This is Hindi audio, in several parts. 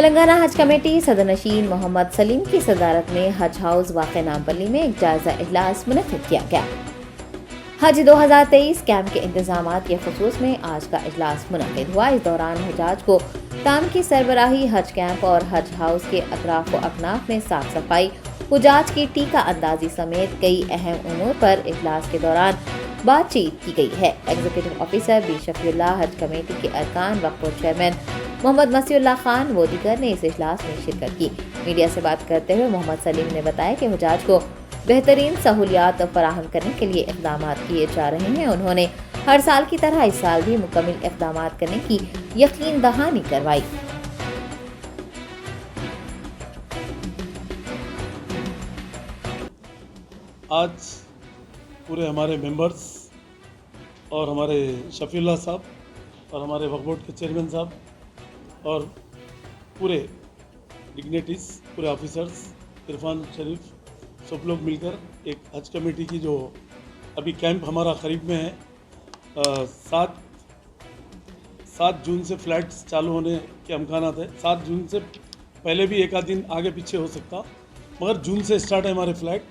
तेलंगाना हज कमेटी सदरनशीन मोहम्मद सलीम की सदारत में हज हाउस वाक़े नामपल्ली में एक जायजा इजलास मुनक़्क़िद किया गया। हज 2023 कैंप के इंतजामात के खसूस में आज का इजलास मुनक़्क़िद हुआ। इस दौरान हजाज को ताम की सरबराही, हज कैंप और हज हाउस के अतराफ व अकनाफ में साफ सफाई, हुजाज की टीका अंदाजी समेत कई अहम उमूर पर इजलास के दौरान बातचीत की गई है। एग्जीक्यूटिव ऑफिसर बी शफीउल्लाह, हज कमेटी के अरकान, वक्फ बोर्ड चेयरमैन मोहम्मद मसीउल्लाह खान व दीगर ने इस इजलास में शिरकत की। मीडिया से बात करते हुए मोहम्मद सलीम ने बताया कि हुजाज को बेहतरीन सहूलियात फराहम करने के लिए इक़दाम किए जा रहे हैं। उन्होंने हर साल की तरह इस साल भी मुकम्मल इक़दाम करने की यकीन दहानी करवाई। आज पूरे हमारे मेंबर्स और हमारे शफीउल्लाह साहब और हमारे वक्फ बोर्ड के चेयरमैन साहब और पूरे डिग्नेटीज, पूरे ऑफिसर्स, इरफान शरीफ, सब लोग मिलकर एक हज कमेटी की जो अभी कैंप हमारा करीब में है, 7 जून से फ़्लाइट्स चालू होने के अमकानात है। 7 जून से पहले भी एक आध दिन आगे पीछे हो सकता, मगर जून से स्टार्ट है हमारे फ़्लाइट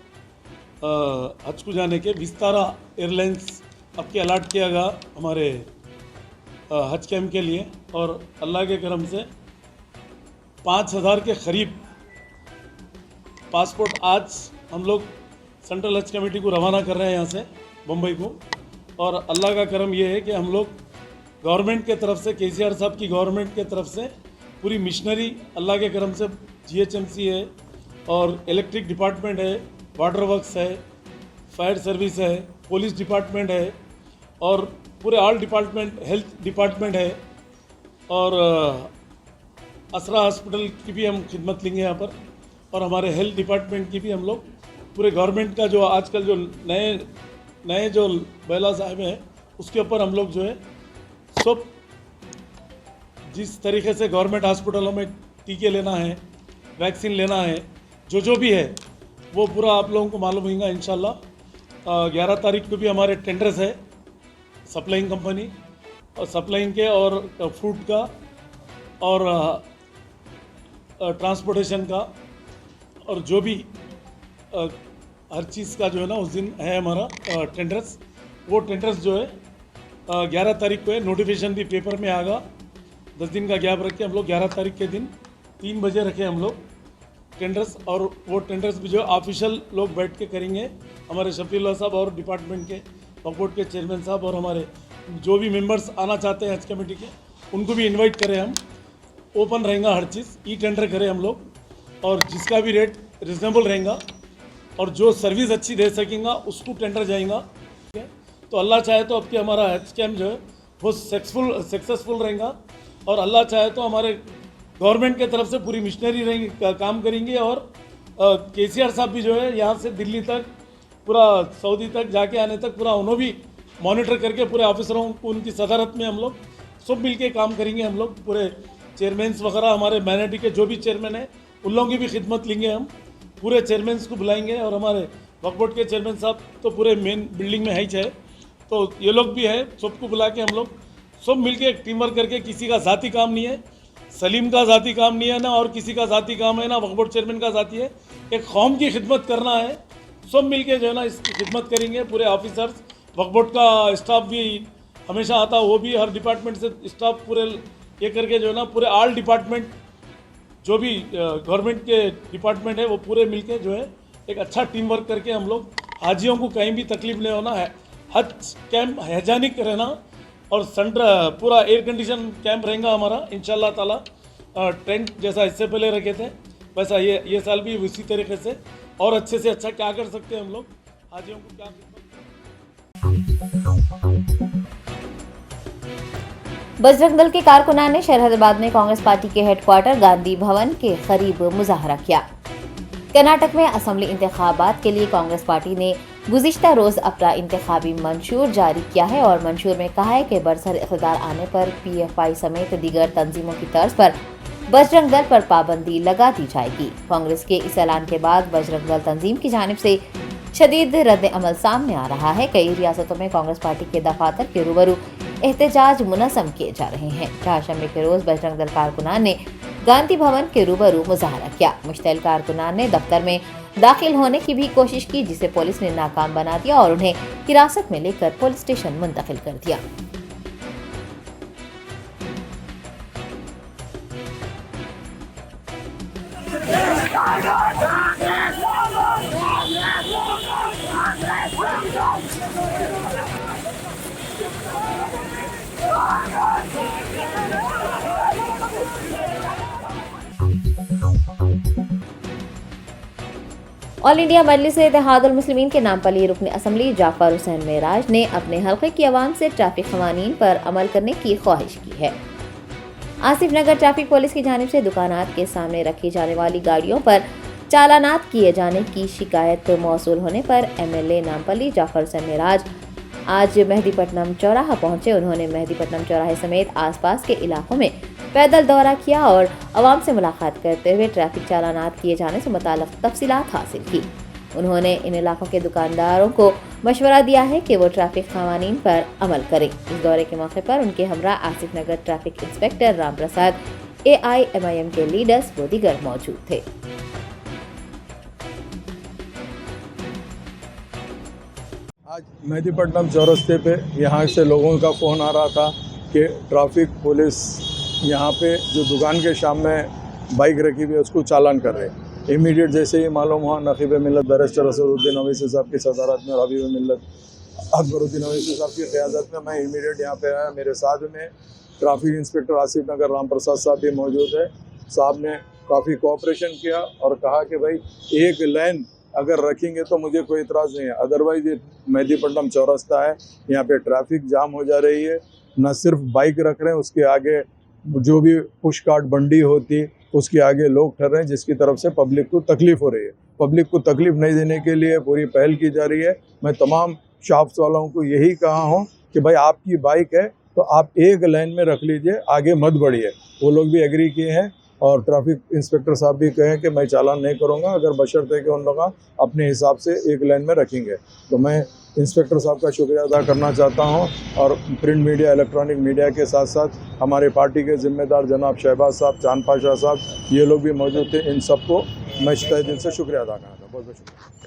हज को जाने के। विस्तारा एयरलाइंस अब के अलाट किया गया हमारे हज कैंप के लिए, और अल्लाह के करम से 5000 के करीब पासपोर्ट आज हम लोग सेंट्रल हज कमेटी को रवाना कर रहे हैं यहाँ से मुंबई को। और अल्लाह का करम ये है कि हम लोग गवर्नमेंट के तरफ से, केसीआर साहब की गवर्नमेंट के तरफ से पूरी मिशनरी अल्लाह के करम से जीएचएमसी है और इलेक्ट्रिक डिपार्टमेंट है, वाटर वर्क्स है, फायर सर्विस है, पुलिस डिपार्टमेंट है और पूरे ऑल डिपार्टमेंट, हेल्थ डिपार्टमेंट है और असरा हॉस्पिटल की भी हम खिदमत लेंगे यहाँ पर, और हमारे हेल्थ डिपार्टमेंट की भी हम लोग पूरे गवर्नमेंट का जो आजकल जो नए जो बैला साहब हैं उसके ऊपर हम लोग जो है सब जिस तरीके से गवर्नमेंट हॉस्पिटलों में टीके लेना है, वैक्सीन लेना है, जो भी है वो पूरा आप लोगों को मालूम होगा इंशाल्लाह। 11 तारीख को भी हमारे टेंडर्स है सप्लाइंग कंपनी और सप्लाइंग के और फूड का और ट्रांसपोर्टेशन का और जो भी हर चीज़ का जो है ना उस दिन है हमारा टेंडर्स। वो टेंडर्स जो है 11 तारीख को है, नोटिफिकेशन भी पेपर में आएगा। 10 दिन का गैप रख के हम लोग 11 तारीख के दिन 3 बजे रखे हम लोग टेंडर्स, और वो टेंडर्स भी जो ऑफिशियल लोग बैठ के करेंगे, हमारे शफीउल्लाह साहब और डिपार्टमेंट के वक्फ बोर्ड के चेयरमैन साहब और हमारे जो भी मेंबर्स आना चाहते हैं हज कमेटी के, उनको भी इनवाइट करें हम। ओपन रहेगा हर चीज़, ई टेंडर करें हम लोग, और जिसका भी रेट रिजनेबल रहेगा और जो सर्विस अच्छी दे सकेंगे उसको टेंडर जाएगा। ठीक है, तो अल्लाह चाहे तो अब कि हमारा हज कैम्प जो है वो सक्सेसफुल रहेगा, और अल्लाह चाहे तो हमारे गवर्नमेंट के तरफ से पूरी मिशनरी रहेंगी, काम करेंगे। और केसीआर साहब भी जो है यहाँ से दिल्ली तक, पूरा सऊदी तक जाके आने तक पूरा उन्होंने भी मॉनिटर करके पूरे ऑफिसरों को उनकी सदारत में हम लोग सब मिल के काम करेंगे। हम लोग पूरे चेयरमैन्स वगैरह, हमारे माइनॉरिटी के जो भी चेयरमैन है उन लोगों की भी खिदमत लेंगे हम, पूरे चेयरमैन्स को बुलाएंगे, और हमारे वक्फ बोर्ड के चेयरमैन साहब तो पूरे मेन बिल्डिंग में है ही है, तो ये लोग भी है, सबको बुला के हम लोग सब मिलके एक टीम वर्क करके, किसी का ज़ाती काम नहीं है, सलीम का ज़ाती काम नहीं है ना और किसी का ज़ाती काम है ना वक्फ बोर्ड चेयरमैन का ज़ाती है, एक कौम की खिदमत करना है। सब मिलके जो है ना इसकी खिदमत करेंगे। पूरे ऑफिसर्स, वक्फ बोर्ड का स्टाफ भी हमेशा आता, वो भी हर डिपार्टमेंट से स्टाफ पूरे ये करके जो है ना पूरे ऑल डिपार्टमेंट जो भी गवर्नमेंट के डिपार्टमेंट है वो पूरे मिलके जो है एक अच्छा टीम वर्क करके हम लोग हाजियों को कहीं भी तकलीफ नहीं होना है, हज कैंप हैजानिक रहना, और सेंटर पूरा एयर कंडीशन कैंप रहेगा हमारा इंशाल्लाह ताला। टेंट जैसा इससे पहले रखे थे वैसा ये साल भी उसी तरीके से, और अच्छे से अच्छा क्या कर सकते हैं हम लोग हाजियों को क्या। बजरंग दल के कारकुनान ने शहजादाबाद में कांग्रेस पार्टी के हेडक्वार्टर गांधी भवन के करीब मुजाहरा किया। कर्नाटक में असेंबली इंतखाबात के लिए कांग्रेस पार्टी ने गुज़िश्ता रोज अपना इंतखाबी मंशूर जारी किया है, और मंशूर में कहा है कि बरसर इक़्तिदार आने पर पीएफआई समेत दीगर तंजीमों की तर्ज पर बजरंग दल पर पाबंदी लगा दी जाएगी। कांग्रेस के इस ऐलान के बाद बजरंग दल तंजीम की जानिब से शदीद रद्द अमल सामने आ रहा है। कई रियासतों में कांग्रेस पार्टी के दफातर के रूबरू एहतजाज मुनज़्ज़म किए जा रहे हैं, जहाँ शम्मे के रोज बजरंग दल कारकुनान ने गांधी भवन के रूबरू मुजाहरा किया। मुश्तइल कारकुनान ने दफ्तर में दाखिल होने की भी कोशिश की, जिसे पुलिस ने नाकाम बना दिया और उन्हें हिरासत में लेकर पुलिस स्टेशन मुंतकिल कर दिया। ऑल इंडिया मजलिस-ए-इत्तेहादुल मुस्लिमीन के नामपली रुकन असम्बली जाफर हुसैन मेराज ने अपने हल्के की आवाम से ट्रैफिक क़वानीन पर अमल करने की ख्वाहिश की है। आसिफ नगर ट्रैफिक पुलिस की जानिब से दुकानात के सामने रखी जाने वाली गाड़ियों पर चालानात किए जाने की शिकायत मौसूल होने पर MLA नामपली जाफर हुसैन मेराज आज मेहदीपट्टनम चौराहा पहुंचे। उन्होंने मेहदीपट्टनम चौराहे समेत आसपास के इलाकों में पैदल दौरा किया और आवाम से मुलाकात करते हुए ट्रैफिक चालानात किए जाने से मुताल्लिक़ तफसीलात हासिल की। उन्होंने इन इलाकों के दुकानदारों को मशवरा दिया है कि वो ट्रैफिक क़वानीन पर अमल करें। इस दौरे के मौके पर उनके हमरा आसिफ नगर traffic inspector Ram Prasad, AIMIM के लीडर्स व दीगर मौजूद थे। आज मेहदीपट्टनम चौरस्ते पे यहाँ से लोगों का फ़ोन आ रहा था कि ट्रैफिक पुलिस यहाँ पे जो दुकान के सामने बाइक रखी हुई है उसको चालान कर रहे हैं। इमीडिएट जैसे ही मालूम हुआ, नकीब मिल्लत बैरिस्टर असदुद्दीन अवैसी साहब की सदारत में और हबीब मिल्लत अकबरुद्दीन अवैसी साहब की क़यादत में मैं इमीडिएट यहाँ पे आया। मेरे साथ में ट्रैफिक इंस्पेक्टर आसिफ नगर राम प्रसाद साहब भी मौजूद है। साहब ने काफ़ी कोऑपरेशन किया और कहा कि भाई एक लाइन अगर रखेंगे तो मुझे कोई इतराज़ नहीं है, अदरवाइज़ ये मेहदीपट्टनम चौरस्ता है, यहाँ पे ट्रैफिक जाम हो जा रही है। न सिर्फ बाइक रख रहे हैं, उसके आगे जो भी पुश कार्ट बंडी होती उसके आगे लोग ठहर रहे हैं, जिसकी तरफ से पब्लिक को तकलीफ़ हो रही है। पब्लिक को तकलीफ़ नहीं देने के लिए पूरी पहल की जा रही है। मैं तमाम शॉप्स वालों को यही कहा हूँ कि भाई आपकी बाइक है तो आप एक लाइन में रख लीजिए, आगे मत बढ़िए। वो लोग भी एग्री किए हैं और ट्रैफिक इंस्पेक्टर साहब भी कहे कि मैं चालान नहीं करूंगा अगर बशर्ते कि उन लोग अपने हिसाब से एक लाइन में रखेंगे। तो मैं इंस्पेक्टर साहब का शुक्रिया अदा करना चाहता हूं और प्रिंट मीडिया, इलेक्ट्रॉनिक मीडिया के साथ साथ हमारे पार्टी के ज़िम्मेदार जनाब शहबाज साहब, चांद पाशा साहब, ये लोग भी मौजूद थे। इन सबको मैं तहे दिल से शुक्रिया अदा करना था। बहुत बहुत शुक्रिया।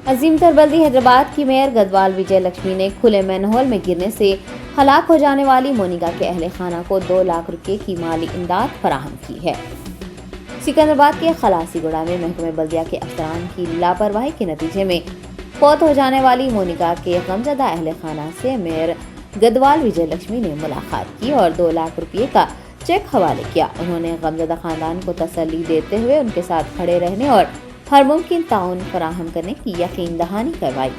अजीम तरबल्दी हैदराबाद की मेयर गदवाल विजय लक्ष्मी ने खुले मैनहोल में गिरने से हलाक हो जाने वाली मोनिका के अहले खाना को 2 लाख रुपए की माली इमदाद फराहम की है। सिकंदराबाद के खलासीगुड़ा में महकमे बल्दिया के अफसरान की लापरवाही के नतीजे में फौत हो जाने वाली मोनिका के गमजदा अहले खाना से मेयर गदवाल विजय लक्ष्मी ने मुलाकात की और 2 लाख रुपये का चेक हवाले किया। उन्होंने गमजदा खानदान को तसल्ली देते हुए उनके साथ खड़े रहने और हर मुमकिन ताउन फराहम करने की यकीन दहानी करवाई।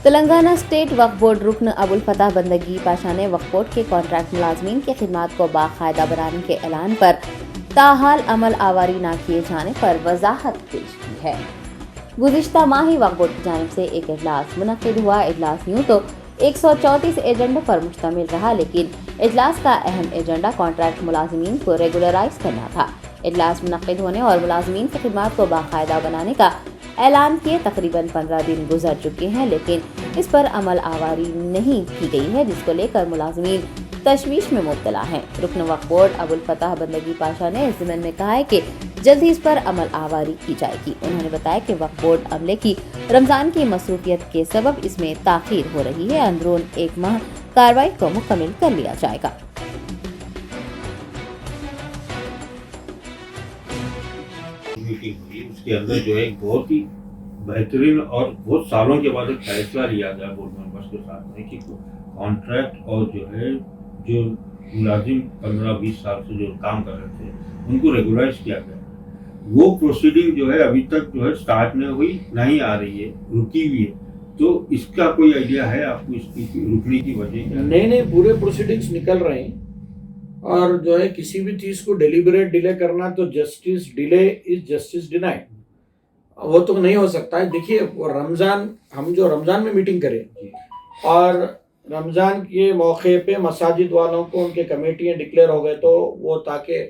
तेलंगाना स्टेट वक्फ बोर्ड रुकन अबुल फतह बंदगी पाशा ने वक्फ बोर्ड के कॉन्ट्रैक्ट मुलाजमीन की खिदमात को बाकायदा बनाने के ऐलान पर ताहाल अमल आवारी न किए जाने पर वजाहत पेश की है। गुज़िश्ता माह ही वक्फ बोर्ड की जानिब से एक इजलास मुनक्किद हुआ। इजलास यूँ तो 134 एजेंडों पर मुश्तमिल रहा, लेकिन इजलास का अहम एजेंडा कॉन्ट्रैक्ट मुलाजमीन को रेगुलराइज करना था। इजलास मुनक्किद होने और मुलाजमीन की खिदमात को बाकायदा बनाने का ऐलान किए तकरीबन 15 दिन गुजर चुके हैं, लेकिन इस पर अमल आवारी नहीं की गई है, जिसको लेकर मुलाजमीन तशवीश में मुब्तला हैं। रुकन वक्फ बोर्ड अबुल फतह बंदगी पाशा ने इस ज़िम्न में कहा है कि जल्द ही इस पर अमल आवारी की जाएगी। उन्होंने बताया कि वक्फ बोर्ड अमले की रमज़ान की मसरूफियत के सबब इसमें ताख़ीर हो रही है। अंदरून 1 माह कार्रवाई को मुकम्मल कर लिया जाएगा। मीटिंग हुई, उसके अंदर जो है बहुत ही बेहतरीन और बहुत सालों के बाद एक फैसला लिया गया बोर्ड मेंबर्स के साथ में कि कॉन्ट्रैक्ट और जो है जो मुलाजिम 15-20 साल से जो काम कर रहे थे उनको रेगुलाइज किया गया। वो प्रोसीडिंग जो है अभी तक जो है स्टार्ट नहीं हुई, नहीं आ रही है, रुकी हुई है। तो इसका कोई आइडिया है आपको, इसकी रुकने की वजह क्या? नहीं, पूरे प्रोसीडिंग्स निकल रहे हैं और जो है किसी भी चीज़ को डेलिबरेट डिले करना तो justice delay is justice denied, वो तो नहीं हो सकता है। देखिए वो रमज़ान, हम जो रमज़ान में मीटिंग करें और रमज़ान के मौके पे मसाजिद वालों को उनके कमेटियाँ डिक्लेयर हो गए तो वो ताकि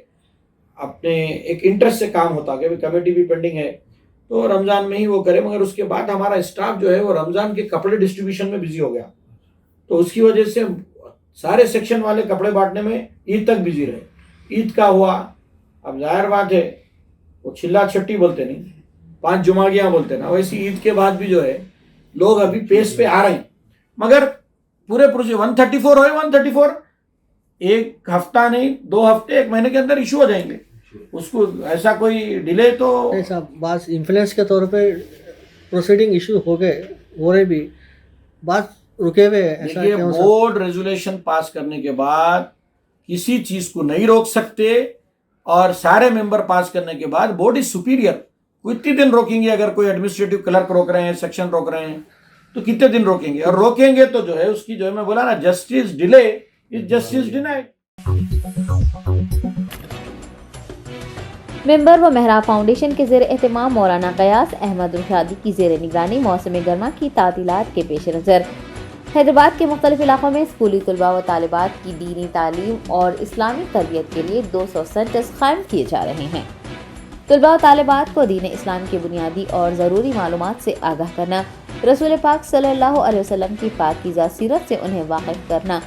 अपने एक इंटरेस्ट से काम होता कि कमेटी भी पेंडिंग है तो रमज़ान में ही वो करे, मगर उसके बाद हमारा स्टाफ जो है वो रमज़ान के कपड़े डिस्ट्रीब्यूशन में बिजी हो गया, तो उसकी वजह से सारे सेक्शन वाले कपड़े बांटने में ईद तक बिजी रहे। ईद का हुआ, अब जाहिर बात है वो छिल्ला छट्टी बोलते नहीं, 5 जुमागियाँ बोलते ना, वैसी ईद के बाद भी जो है लोग अभी पेस पे आ रहे हैं, मगर पूरे प्रोजेक्ट 134 हो 134 एक हफ्ता नहीं 2 हफ्ते 1 महीने के अंदर इशू हो जाएंगे, उसको ऐसा कोई डिले तो नहीं साहब, बात इन्फ्लुएंस के तौर पे प्रोसीडिंग इशू हो रहे भी, बात रुके हुए हैं, ऐसा देखिए क्यों सर? बोर्ड रेजोल्यूशन पास करने के बाद किसी चीज को नहीं रोक सकते, और सारे मेंबर पास करने के बाद बोर्ड इज सुपीरियर, कितने दिन रोकेंगे? अगर कोई एडमिनिस्ट्रेटिव क्लर्क रोक रहे हैं, सेक्शन रोक रहे हैं, तो कितने दिन रोकेंगे? और रोकेंगे तो जो है उसकी जो है मैं बोला ना, justice delay is justice denied. Member व मेहराब फाउंडेशन के ज़ेर एहतमाम मौलाना क़यास अहमद रुशादी की ज़ेर निगरानी मौसम गर्मा की तातीलात के पेश नज़र हैदराबाद के मुख्तलिफ इलाकों में स्कूली तलबा व तालिबात की दीनी तालीम और इस्लामी तरबियत के लिए 200 सेंटर्स कायम किए जा रहे हैं। तलबा व तालिबात को दीन इस्लाम की बुनियादी और ज़रूरी मालूमात से आगाह करना, रसूल पाक सल्लल्लाहु अलैहि वसल्लम की पाकीज़ा सीरत से उन्हें वाकिफ़ करना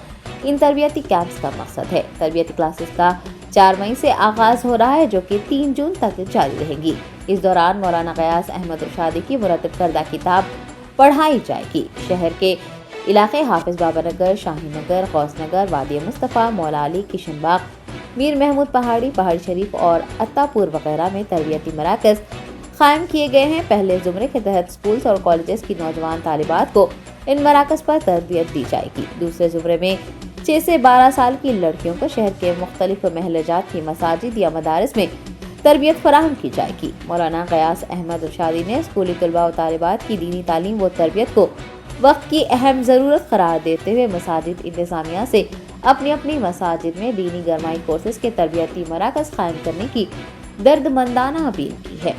इन तरबियती कैंप्स का मकसद है। तरबियती क्लासेस का 4 मई से आगाज़ हो रहा है, जो कि 3 जून तक जारी रहेंगी। इस दौरान मौलाना क़यास अहमद रुशादी की मुरतब करदा किताब पढ़ाई जाएगी। शहर के इलाके हाफिज बाबा नगर, शाही नगर, गौस नगर, वादी मुस्तफ़ा, मौला अली, किशनबाग, मीर महमूद पहाड़ी, पहाड़ी शरीफ और अत्तापुर वगैरह में तरबियती मराकज़ कायम किए गए हैं। पहले ज़ुमरे के तहत स्कूल्स और कॉलेजेस की नौजवान तालिबात को इन मराकज़ पर तरबियत दी जाएगी। दूसरे ज़ुमरे में 6 से 12 साल की लड़कियों को शहर के मुख्तलिफ महलजात की मसाजिद या मदारिस में तरबियत फराहम की जाएगी। मौलाना क़यास अहमद रुशादी ने स्कूली तलबा व तालिबात की दीनी तालीम व तरबियत को वक्त की अहम ज़रूरत करार देते हुए मसाजिद इंतज़ामिया से अपनी अपनी मसाजिद में दीनी गरमाई कोर्सेज के तरबियती मराकज़ कायम करने की दर्दमंदाना अपील की है।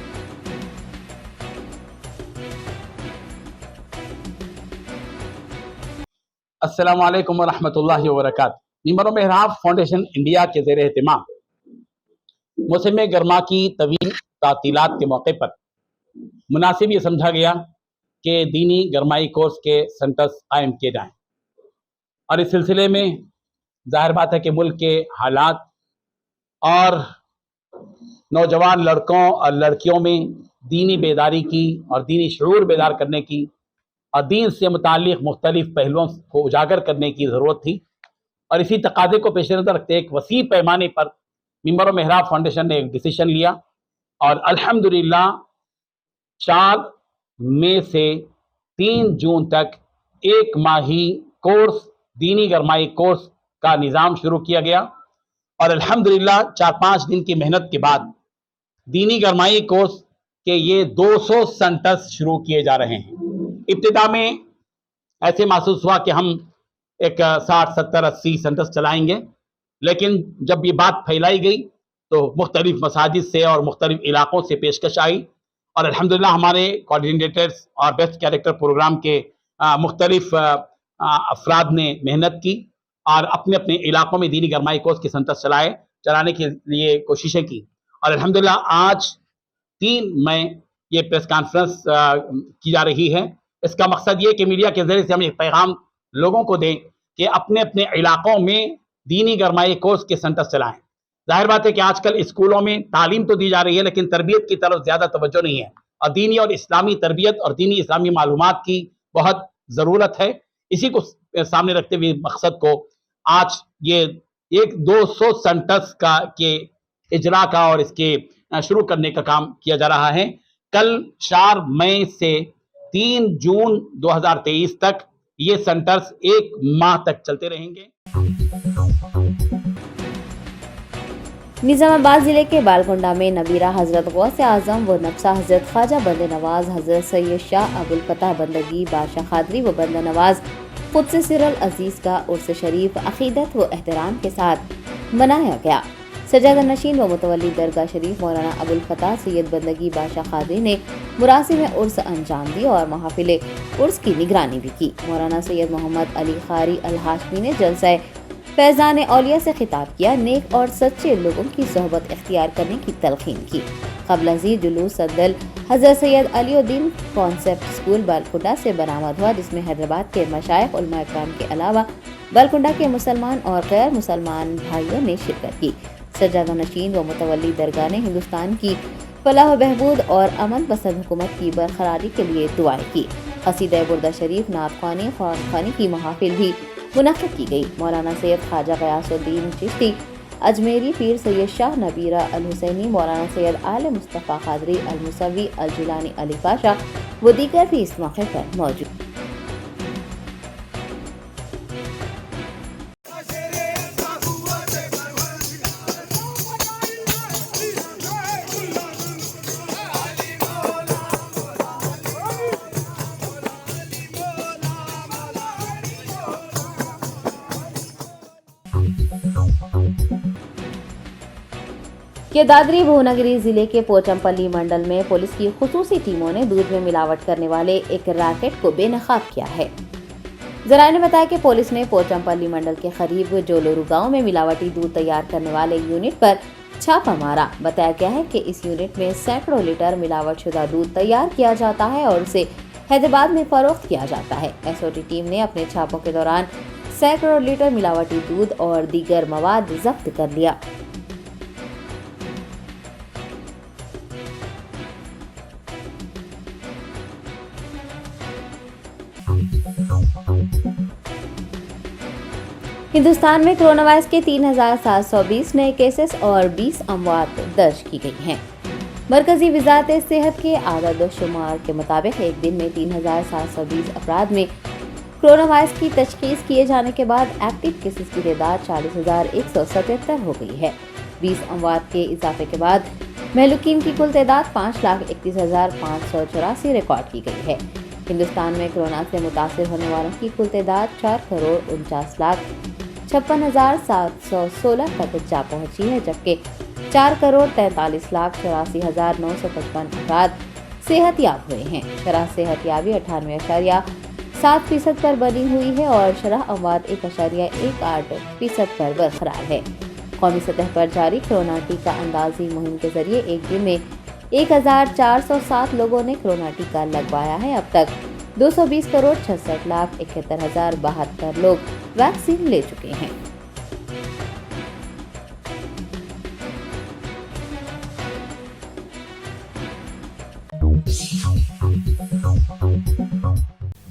अस्सलाम वालेकुम वरहमतुल्लाहि वबरकातुहू। मेंबर मेहराब फाउंडेशन इंडिया के ज़ेर एहतमाम मौसम गर्मा की तवील तातीलात के मौके पर मुनासिब ये समझा गया कि दीनी गरमाई कोर्स के सेंटर्स कायम किए जाएँ, और इस सिलसिले में ज़ाहिर बात है कि मुल्क के हालात और नौजवान लड़कों और लड़कियों में दीनी बेदारी की और दीनी शऊर बेदार करने की और दीन से मुताल्लिक़ मुख्तलिफ़ पहलुओं को उजागर करने की ज़रूरत थी। और इसी तकाज़े को पेश नज़र रखते एक वसी पैमाने पर मेंबर मेहराब फाउंडेशन ने एक डिसीशन लिया, और अल्हम्दुलिल्लाह 4 मई से 3 जून तक 1 माही कोर्स, दीनी गरमाई कोर्स का निज़ाम शुरू किया गया। और अल्हम्दुलिल्लाह 4-5 दिन की मेहनत के बाद दीनी गरमाई कोर्स के ये 200 सेंटर्स शुरू किए जा रहे हैं। इब्तिदा में ऐसे महसूस हुआ कि हम एक 60, 70, 80 सेंटर्स चलाएंगे, लेकिन जब ये बात फैलाई गई तो मुख्तलिफ मसाजिद से और मुख्तलिफ इलाक़ों से पेशकश आई, और अल्हम्दुलिल्लाह हमारे कोऑर्डिनेटर्स और बेस्ट कैरेक्टर प्रोग्राम के मुख्तलिफ अफराद ने मेहनत की और अपने अपने इलाक़ों में दीनी गरमाई कोर्स के सेंटर्स चलाने के लिए कोशिशें की। और अल्हम्दुलिल्लाह आज 3 मई ये प्रेस कॉन्फ्रेंस की जा रही है। इसका मकसद ये कि मीडिया के ज़रिए से हम एक पैगाम लोगों को दें कि अपने अपने इलाक़ों में दीनी गरमाई कोर्स के सेंटर्स चलाएँ। जाहिर बात है कि आजकल स्कूलों में तालीम तो दी जा रही है, लेकिन तरबियत की तरफ ज़्यादा तवज्जो नहीं है, और दीनी और इस्लामी तरबियत और दीनी इस्लामी मालूमात की बहुत ज़रूरत है। इसी को सामने रखते हुए मकसद को आज ये 200 सेंटर्स के इजरा का और इसके शुरू करने का काम किया जा रहा है। कल 4 मई से 3 जून 2023 तक ये सेंटर्स 1 माह तक चलते रहेंगे। निज़ामाबाद ज़िले के बालकोंडा में नबीरा हज़रत गौस आज़म व नफ्सा हज़रत ख्वाजा बंद नवाज हज़रत सैयद शाह अबुल फतह बंदगी बादशाह खादरी व बंद नवाज क़ुद्स सिरल अज़ीज़ का उर्स शरीफ अक़ीदत व एहतराम के साथ मनाया गया। सजादा नशीन व मुतवल्ली दरगाह शरीफ मौलाना अबुल फतह सैयद बंदगी बादशाह खादरी ने मुरासिम उर्स अंजाम दी और महफिल उर्स की निगरानी भी की। मौलाना सैयद मोहम्मद अली ख़ारी अल हाशमी ने जलसा फैज़ान औलिया से खिताब किया, नेक और सच्चे लोगों की सोहबत इख्तियार करने की तलकीन की। क़ब्ल अज़ीज़ जुलूस सदल हज़रत सैयद अलीउद्दीन कॉन्सेप्ट स्कूल बालकुंडा से बरामद हुआ, जिसमें हैदराबाद के मशाइख उलमा इकराम के अलावा बालकुंडा के मुसलमान और गैर मुसलमान भाइयों ने शिरकत की। सज्जादा नशीन व मुतवल्ली दरगाह ने हिंदुस्तान की फलाह व बहबूद और अमन पसंद हुकूमत की बरकरारी के लिए दुआएं की। क़सीदा बुर्दा शरीफ, नात ख़्वानी, क़ुरान ख़्वानी की महफिल भी मुनक़्क़िद की गई। मौलाना सैयद ख्वाजा ग़यासुद्दीन चिश्ती अजमेरी, पीर सैयद शाह नबीरा अल हुसैनी, मौलाना सैयद आले मुस्तफ़ा क़ादरी अल मुसवी अल जिलानी अली पाशा व दीगर भी इस मौके पर मौजूद। के दादरी भुवनागिरी जिले के पोचमपल्ली मंडल में पुलिस की खुसूसी टीमों ने दूध में मिलावट करने वाले एक रैकेट को बेनकाब किया है। जराये ने बताया कि पुलिस ने पोचमपल्ली मंडल के करीब जोलोरू गांव में मिलावटी दूध तैयार करने वाले यूनिट पर छापा मारा। बताया गया है कि इस यूनिट में सैकड़ों लीटर मिलावटशुदा दूध तैयार किया जाता है और उसे हैदराबाद में फरोख्त किया जाता है। एसओटी टीम ने अपने छापों के दौरान सैकड़ों लीटर मिलावटी दूध और दीगर मवाद जब्त कर लिया। हिंदुस्तान में कोरोना वायरस के 3,720 नए केसेस और 20 अमवात दर्ज की गई हैं। मरकजी वजारत सेहत के आदाद शुमार के मुताबिक एक दिन में 3,720 अफराद में कोरोना वायरस की तशखीस किए जाने के बाद एक्टिव केसेस की तादाद 40,177 हो गई है। 20 अमवात के इजाफे के बाद महलूकीन की कुल तादाद 5,31,584 रिकॉर्ड की गई है। हिंदुस्तान में कोरोना से मुतासिर होने वालों की कुल तादाद 4,49,56,716 तक जा पहुंची है, जबकि 4,43,84,955 अफराद सेहतयाब हुए हैं। शरह सेहतयाबी 98.7% पर बनी हुई है और शरह अमवात 1.18% पर बरकरार है। कौमी सतह पर जारी कोरोना टीका अंदाजी मुहिम के जरिए एक दिन में 1,407 लोगों ने कोरोना टीका लगवाया है। अब तक 220,66,71,072 लोग वैक्सीन ले चुके हैं।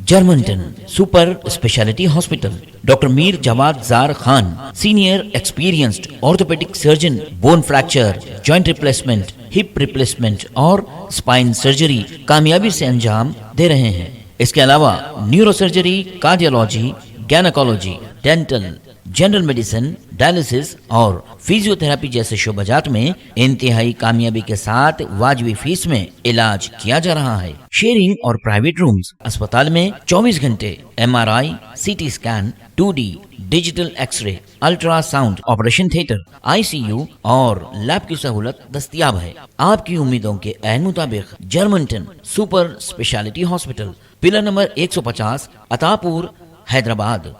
Germanten super speciality hospital, doctor Mir Jawad Zar Khan, senior experienced orthopaedic surgeon, bone fracture, joint replacement, hip replacement और स्पाइन सर्जरी कामयाबी से अंजाम दे रहे हैं। इसके अलावा neuro surgery, cardiology, gynaecology, dental, general medicine, dialysis और फिजियोथेरेपी जैसे शोबाजात में इंतहाई कामयाबी के साथ वाजिबी फीस में इलाज किया जा रहा है। शेयरिंग और प्राइवेट रूम्स, अस्पताल में 24 घंटे MRI, CT scan, 2D digital x ray, ultrasound, operation theatre, ICU और लैब की सहूलत दस्तयाब है। आपकी उम्मीदों के ऐन मुताबिक Germanten super speciality hospital, pillar number 150, Attapur, Hyderabad.